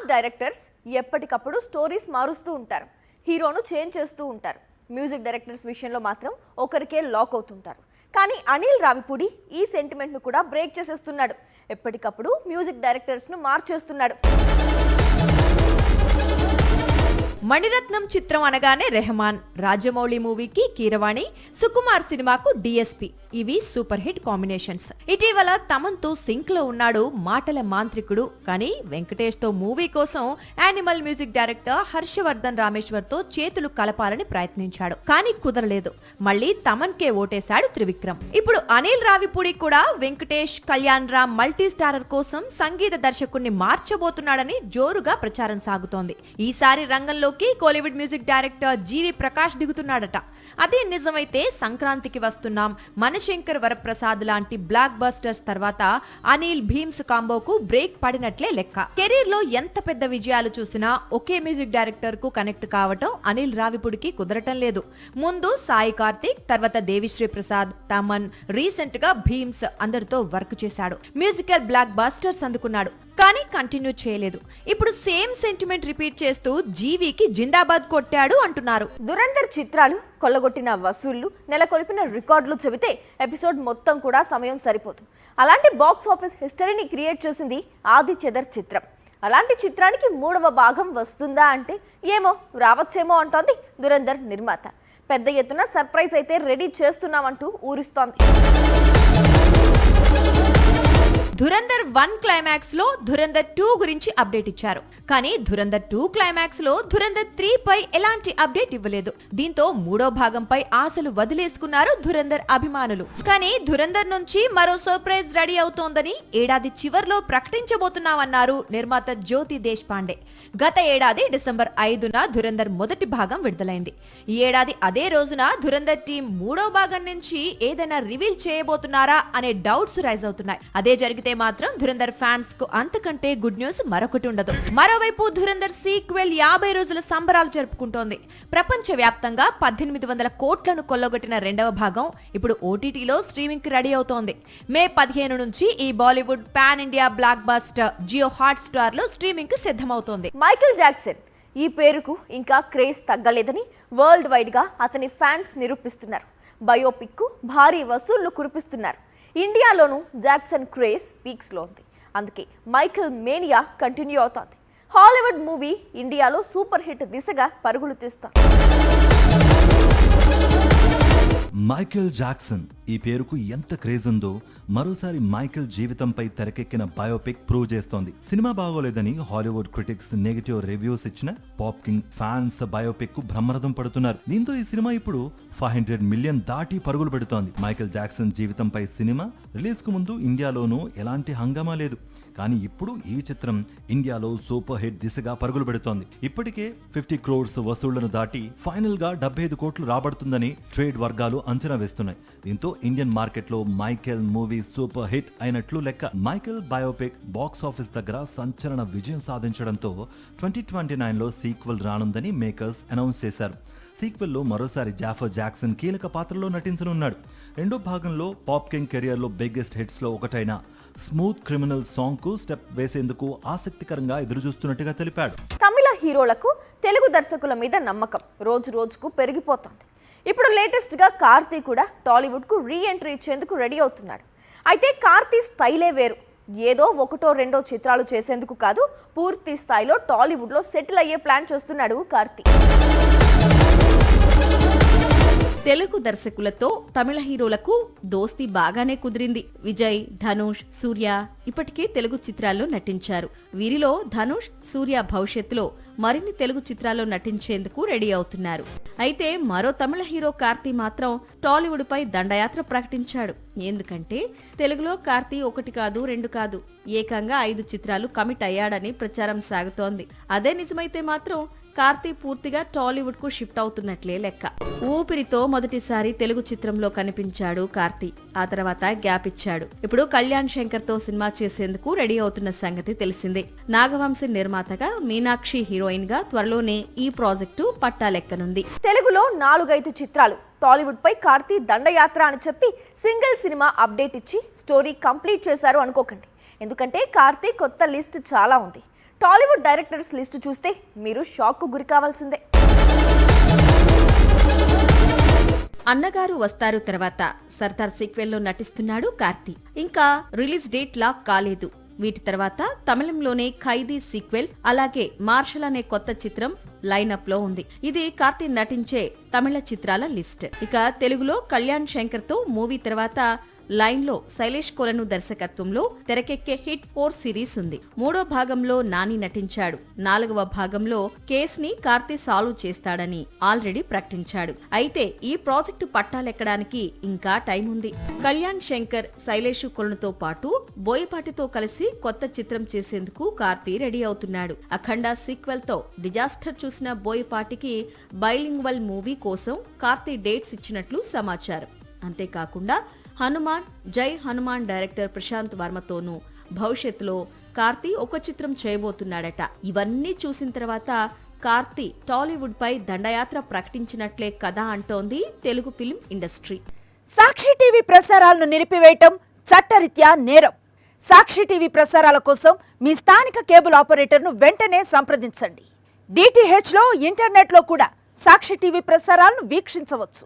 Art directors ఎప్పటికప్పుడు stories మారుస్తూ ఉంటారు, హీరోను చేంజ్ చేస్తూ ఉంటారు. మ్యూజిక్ డైరెక్టర్స్ విషయంలో మాత్రం ఒకరికే లాక్ అవుతుంటారు. కానీ అనిల్ రావిపూడి ఈ సెంటిమెంట్ను కూడా బ్రేక్ చేసేస్తున్నాడు. ఎప్పటికప్పుడు మ్యూజిక్ డైరెక్టర్స్ను మార్చేస్తున్నాడు. మణిరత్నం చిత్రం అనగానే రెహమాన్, రాజమౌళి మూవీకి కీరవాణి, సుకుమార్ సినిమాకు డిఎస్పి, ఇవి సూపర్ హిట్ కాంబినేషన్స్. ఇటీవల తమన్తో సింక్ లో ఉన్నాడు మాటల మాంత్రికుడు. కానీ వెంకటేష్ తో మూవీ కోసం animal music director Harshavardhan Rameshwar తో చేతులు కలపాలని ప్రయత్నించాడు, కానీ కుదరలేదు. మళ్ళీ తమన్ కే ఓటేశాడు త్రివిక్రమ్. ఇప్పుడు అనిల్ రావిపూడి కూడా వెంకటేష్, కళ్యాణ్ రామ్ మల్టీ స్టారర్ కోసం సంగీత దర్శకుడిని మార్చబోతున్నాడని జోరుగా ప్రచారం సాగుతోంది. ఈసారి రంగంలో కోలీవుడ్ మ్యూజిక్ డైరెక్టర్ జీవి ప్రకాష్ దిగుతున్నాడట. అదే నిజమైతే సంక్రాంతికి వస్తున్నాం, మనశంకర్ వరప్రసాద్ లాంటి బ్లాక్ బస్టర్స్ తర్వాత అనిల్ భీమ్స్ కాంబోకు బ్రేక్ పడినట్లే లెక్క. కెరీర్ లో ఎంత పెద్ద విజయాలు చూసినా ఒకే మ్యూజిక్ డైరెక్టర్ కు కనెక్ట్ కావటం అనిల్ రావిపూడికి కుదరటం లేదు. ముందు సాయి కార్తిక్, తర్వాత దేవిశ్రీ ప్రసాద్, తమన్, రీసెంట్ గా భీమ్స్ అందరితో వర్క్ చేశాడు. మ్యూజికల్ బ్లాక్ బస్టర్స్ అందుకున్నాడు, కానీ కంటిన్యూ చేయలేదు. ఇప్పుడు సేమ్ సెంటిమెంట్ రిపీట్ చేస్తూ జీవికి జిందాబాద్ కొట్టాడు అంటున్నారు. దురంధర్ చిత్రాలు కొల్లగొట్టిన వసూళ్లు, నెలకొల్పిన రికార్డులు చెబితే ఎపిసోడ్ మొత్తం కూడా సమయం సరిపోదు. అలాంటి బాక్స్ ఆఫీస్ హిస్టరీని క్రియేట్ చేసింది ఆదిత్యధర్ చిత్రం. అలాంటి చిత్రానికి 3వ భాగం వస్తుందా అంటే ఏమో, రావచ్చేమో అంటోంది దురంధర్ నిర్మాత. పెద్ద ఎత్తున సర్ప్రైజ్ అయితే రెడీ చేస్తున్నామంటూ ఊరిస్తోంది. ధురంధర్ 1 క్లైమాక్స్ లో ధురంధర్ 2 గురించి అప్డేట్ ఇచ్చారు. కానీ ధురంధర్ 2 క్లైమాక్స్ లో ధురంధర్ 3 పై ఎలాంటి అప్డేట్ ఇవ్వలేదు. దీంతో 3వ భాగంపై ఆశలు వదిలేసుకున్నారు ధురంధర్ అభిమానులు. కానీ ధురంధర్ నుంచి మరో సర్ప్రైజ్ రెడీ అవుతోందని ఏడాది చివర్లో ప్రకటించబోతున్నామన్నారు నిర్మాత జ్యోతి దేశపాండే. గత ఏడాది డిసెంబర్ 5న ధురంధర్ మొదటి భాగం విడుదలైంది. ఈ ఏడాది అదే రోజున ధురంధర్ టీం 3వ భాగం నుంచి ఏదైనా రివీల్ చేయబోతున్నారా అనే డౌట్స్ రైజ్ అవుతున్నాయి. అదే జరిగితే మాత్రం ధురంధర్ ఫ్యాన్స్ కు అంతకంటే గుడ్ న్యూస్ మరొకటి ఉండదు. మరోవైపు ధురంధర్ సీక్వెల్ 50 రోజుల సంబరాలు జరుపుకుంటోంది. ప్రపంచ వ్యాప్తంగా 1800 కోట్లను కొల్లగొట్టిన 2వ భాగం ఇప్పుడు ఓటీటీలో స్ట్రీమింగ్ కి రెడీ అవుతోంది. మే 15 నుంచి ఈ Bollywood pan India blockbuster Jio hotstar లో స్ట్రీమింగ్ కి సిద్ధమవుతోంది. మైకేల్ జాక్సన్ ఈ పేరుకు ఇంకా క్రేజ్ తగ్గలేదని వరల్డ్ వైడ్ గా అతని ఫ్యాన్స్ నిరూపిస్తున్నారు. బయోపిక్ కు భారీ వసూళ్లు కురిపిస్తున్నారు. ఇండియాలోనూ జాక్సన్ క్రేజ్ పీక్స్ లో ఉంది. అందుకే మైకేల్ మేనియా కంటిన్యూ అవుతోంది. హాలీవుడ్ మూవీ ఇండియాలో సూపర్ హిట్ దిశగా పరుగులు తీస్తోంది. మైకేల్ జాక్సన్ ఈ పేరుకు ఎంత క్రేజ్ ఉందో మరోసారి మైకేల్ జీవితంపై తెరకెక్కిన బయోపిక్ ప్రూవ్ చేస్తోంది. సినిమా బాగోలేదని హాలీవుడ్ క్రిటిక్స్ నెగటివ్ రివ్యూస్ ఇచ్చిన పాప్ కింగ్ ఫ్యాన్స్ బయోపిక్ కు బ్రహ్మరథం పడుతున్నారు. దీంతో ఈ సినిమా ఇప్పుడు 500 మిలియన్ దాటి పరుగులు పెడుతోంది. మైకేల్ జాక్సన్ జీవితంపై సినిమా రిలీజ్ కు ముందు ఇండియాలోనూ ఎలాంటి హంగామా లేదు. కానీ ఇప్పుడు ఈ చిత్రం ఇండియాలో సూపర్ హిట్ దిశగా పరుగులు పెడుతోంది. ఇప్పటికే 50 crores వసూళ్లను దాటి ఫైనల్ గా 75 కోట్లు రాబడుతుందని ట్రేడ్ వర్గాలు అంచనా వేస్తున్నాయి. దీంతో ఇండియన్ మార్కెట్ లో మైకేల్ మూవీ సూపర్ హిట్ అయినట్లు లెక్క. మైకేల్ బయోపిక్ బాక్స్ ఆఫీస్ దగ్గర సంచలన విజయం సాధించడంతో 2029లో సీక్వెల్ రానుందని మేకర్స్ అనౌన్స్ చేశారు. సీక్వెల్ లో మరోసారి జాఫర్ జాక్సన్ కీలక పాత్రలో నటించనున్నాడు. 2వ భాగంలో పాప్ కింగ్ కెరియర్ లో బిగ్గెస్ట్ హిట్స్ లో ఒకటైన స్మూత్ క్రిమినల్ సాంగ్ కు స్టెప్ వేసేందుకు ఆసక్తికరంగా ఎదురుచూస్తున్నట్టుగా తెలిపాడు. తమిళ హీరోలకు తెలుగు దర్శకుల మీద నమ్మకం రోజు రోజుకు పెరిగిపోతోంది. ఇప్పుడు లేటెస్ట్ గా కార్తీ కూడా టాలీవుడ్ కు రీ ఎంట్రీ ఇచ్చేందుకు రెడీ అవుతున్నాడు. అయితే కార్తీ స్టైలే వేరు. ఏదో 1-2 చిత్రాలు చేసేందుకు కాదు, పూర్తి స్థాయిలో టాలీవుడ్ లో సెటిల్ అయ్యే ప్లాన్ చేస్తున్నాడు కార్తీ. తెలుగు దర్శకులతో తమిళ హీరోలకు దోస్తీ బాగానే కుదిరింది. విజయ్, ధనుష్, సూర్య ఇప్పటికే తెలుగు చిత్రాల్లో నటించారు. వీరిలో ధనుష్, సూర్య భవిష్యత్తులో మరిన్ని తెలుగు చిత్రాల్లో నటించేందుకు రెడీ అవుతున్నారు. అయితే మరో తమిళ హీరో కార్తీ మాత్రం టాలీవుడ్ పై దండయాత్ర ప్రకటించాడు. ఎందుకంటే తెలుగులో కార్తీ 1 కాదు 2 కాదు ఏకంగా 5 చిత్రాలు కమిట్ అయ్యాడని ప్రచారం సాగుతోంది. అదే నిజమైతే మాత్రం కార్తీ పూర్తిగా టాలీవుడ్ కు షిఫ్ట్ అవుతున్నట్లే లెక్క. ఊపిరితో మొదటిసారి తెలుగు చిత్రంలో కనిపించాడు కార్తీ. ఆ తర్వాత గ్యాప్ ఇచ్చాడు. ఇప్పుడు కళ్యాణ్ శంకర్ తో సినిమా చేసేందుకు రెడీ అవుతున్న సంగతి తెలిసిందే. నాగవంశీ నిర్మాతగా, మీనాక్షి హీరోయిన్ గా త్వరలోనే ఈ ప్రాజెక్టు పట్టాలెక్కనుంది. తెలుగులో 4-5 చిత్రాలు టాలీవుడ్ పై కార్తీ దండయాత్ర అని చెప్పి సింగిల్ సినిమా అప్డేట్ ఇచ్చి స్టోరీ కంప్లీట్ చేశారు అనుకోకండి. ఎందుకంటే కార్తీ కొత్త లిస్ట్ చాలా ఉంది. టాలీవుడ్ డైరెక్టర్స్ లిస్టు చూస్తే మీరు షాక్కు గురి కావాల్సిందే. అన్నగారు వస్తారు తర్వాత సర్దార్ సీక్వెల్లో నటిస్తున్నాడు కార్తీ. ఇంకా రిలీజ్ డేట్ లాక్ కాలేదు. వీటి తర్వాత తమిళంలోనే ఖైదీ సీక్వెల్, అలాగే మార్షల్ అనే కొత్త చిత్రం లైనప్ లో ఉంది. ఇది కార్తీ నటించే తమిళ చిత్రాల లిస్ట్. ఇక తెలుగులో కళ్యాణ్ శంకర్ తో మూవీ తర్వాత లైన్ లో శైలేష్ కొలను దర్శకత్వంలో తెరకెక్కే హిట్ 4 సిరీస్ ఉంది. 3వ భాగంలో నాని నటించాడు. 4వ భాగంలో కేసుని కార్తీ సాల్వ్ చేస్తాడని ఆల్రెడీ ప్రకటించాడు. అయితే ఈ ప్రాజెక్టు పట్టాలెక్కడానికి ఇంకా టైం ఉంది. కళ్యాణ్ శంకర్, శైలేష్ కొలనుతో పాటు బోయపాటితో కలిసి కొత్త చిత్రం చేసేందుకు కార్తీ రెడీ అవుతున్నాడు. అఖండ సీక్వెల్ తో డిజాస్టర్ చూసిన బోయపాటికి బైలింగ్వల్ మూవీ కోసం కార్తీ డేట్స్ ఇచ్చినట్లు సమాచారం. అంతేకాకుండా హనుమాన్, జై హనుమాన్ డైరెక్టర్ ప్రశాంత్ వర్మతోనూ భవిష్యత్తులో కార్తీ ఒక చిత్రం చేయబోతున్నాడట. ఇవన్నీ చూసిన తర్వాత కార్తీ టాలీవుడ్ పై దండయాత్ర ప్రకటించినట్లే కదా అంటోంది తెలుగు ఫిల్మ్ ఇండస్ట్రీ. సాక్షి టీవీ ప్రసారాలను నిలిపివేయటం చట్టరీత్యా నేరం. సాక్షి టీవీ ప్రసారాల కోసం మీ స్థానిక కేబుల్ ఆపరేటర్ను వెంటనే సంప్రదించండి. DTH లో, ఇంటర్నెట్లో కూడా సాక్షి టీవీ ప్రసారాలను వీక్షించవచ్చు.